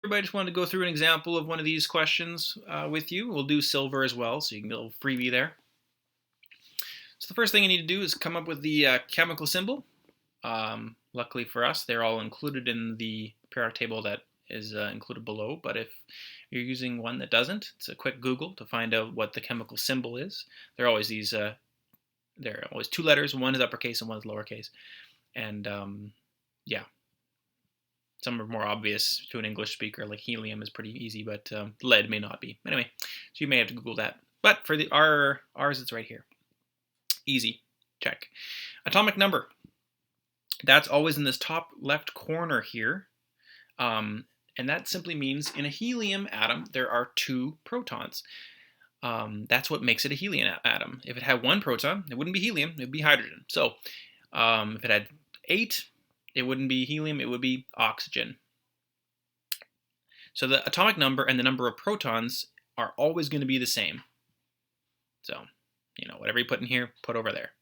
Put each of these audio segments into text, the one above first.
Everybody, just wanted to go through an example of one of these questions with you. We'll do silver as well, so you can get a little freebie there. So the first thing you need to do is come up with the chemical symbol. Luckily for us, they're all included in the periodic table that is included below, but if you're using one that doesn't, it's a quick Google to find out what the chemical symbol is. There are always these, there are always two letters, one is uppercase and one is lowercase. And yeah, some are more obvious to an English speaker, like helium is pretty easy, but lead may not be. Anyway, so you may have to Google that. But for the ours, it's right here. Easy, check. Atomic number. That's always in this top left corner here. And that simply means in a helium atom, there are 2 protons. That's what makes it a helium atom. If it had 1 proton, it wouldn't be helium, it would be hydrogen. So if it had 8, it wouldn't be helium, it would be oxygen. So the atomic number and the number of protons are always going to be the same. So, whatever you put in here, put over there.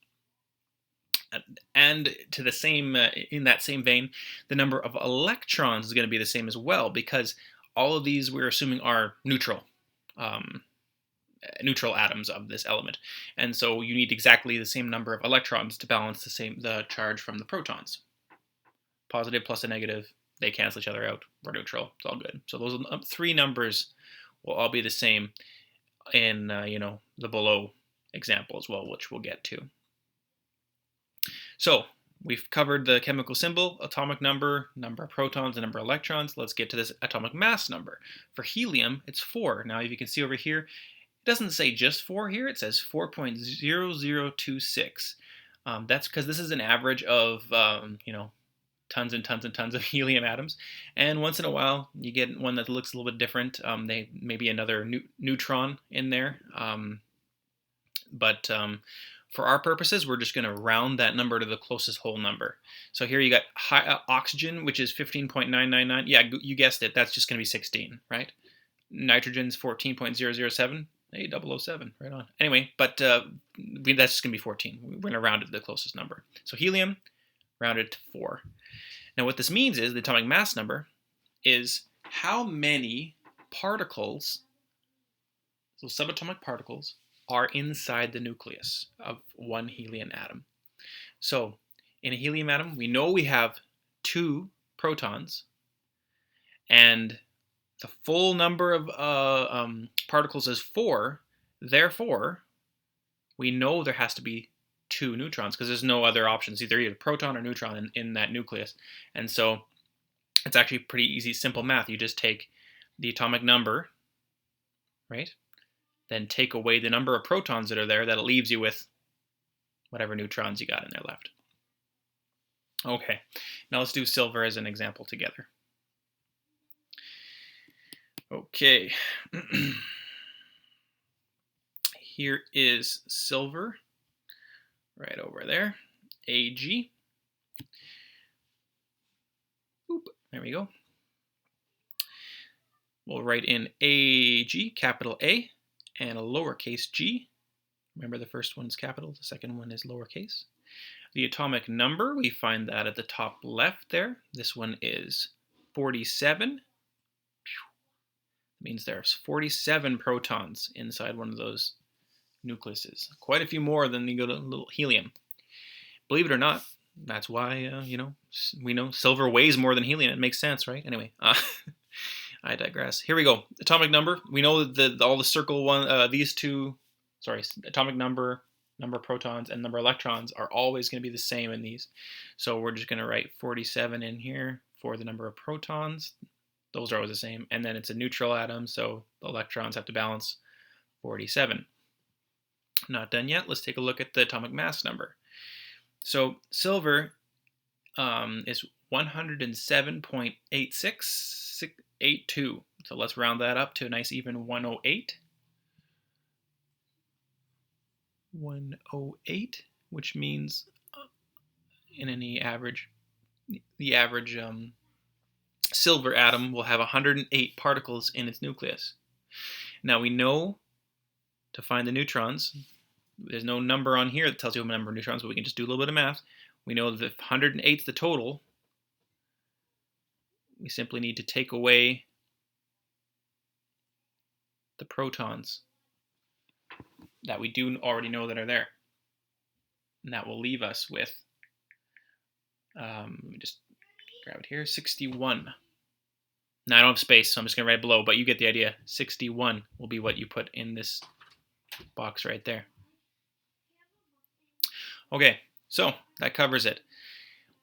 And to the same, in that same vein, the number of electrons is going to be the same as well, because all of these we're assuming are neutral atoms of this element, and so you need exactly the same number of electrons to balance the charge from the protons. Positive plus a negative, they cancel each other out. We're neutral. It's all good. So those 3 numbers will all be the same in the below example as well, which we'll get to. So we've covered the chemical symbol, atomic number, number of protons, and number of electrons. Let's get to this atomic mass number. For helium, it's 4. Now, if you can see over here, it doesn't say just 4 here. It says 4.0026. That's because this is an average of, tons and tons and tons of helium atoms. And once in a while, you get one that looks a little bit different. They maybe another neutron in there. But for our purposes, we're just going to round that number to the closest whole number. So here you got oxygen, which is 15.999. Yeah, you guessed it. That's just going to be 16, right? Nitrogen's 14.007. Hey, 007, right on. Anyway, but that's just going to be 14. We're going to round it to the closest number. So helium, rounded to 4. Now what this means is the atomic mass number is how many particles, so subatomic particles, are inside the nucleus of one helium atom. So in a helium atom, we know we have 2 protons, and the full number of particles is 4. Therefore, we know there has to be 2 neutrons because there's no other options, either proton or neutron in that nucleus. And so it's actually pretty easy, simple math. You just take the atomic number, right? Then take away the number of protons that are there. That leaves you with whatever neutrons you got in there left. Okay, now let's do silver as an example together. Okay, here is silver, right over there, Ag. Oop, there we go. We'll write in Ag, capital A, and a lowercase g. Remember, the first one is capital, the second one is lowercase. The atomic number, we find that at the top left there. This one is 47. That means there's 47 protons inside one of those nucleuses. Quite a few more than you go to little helium. Believe it or not, that's why, we know silver weighs more than helium. It makes sense, right? Anyway, I digress. Here we go. Atomic number. We know that all the circle one, atomic number, number of protons, and number of electrons are always going to be the same in these. So we're just going to write 47 in here for the number of protons. Those are always the same. And then it's a neutral atom, so the electrons have to balance 47. Not done yet. Let's take a look at the atomic mass number. So silver is 107.8682. So let's round that up to a nice even 108. 108, which means in any average, the average silver atom will have 108 particles in its nucleus. Now we know to find the neutrons, there's no number on here that tells you the number of neutrons, but we can just do a little bit of math. We know that if 108 is the total, we simply need to take away the protons that we do already know that are there. And that will leave us with, let me just grab it here, 61. Now I don't have space, so I'm just going to write below, but you get the idea. 61 will be what you put in this box right there. Okay, so that covers it.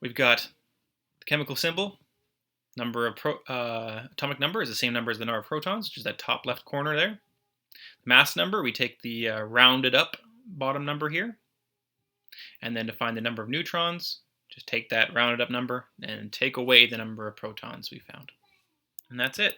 We've got the chemical symbol. Number of atomic number is the same number as the number of protons, which is that top left corner there. Mass number, we take the rounded up bottom number here. And then to find the number of neutrons, just take that rounded up number and take away the number of protons we found. And that's it.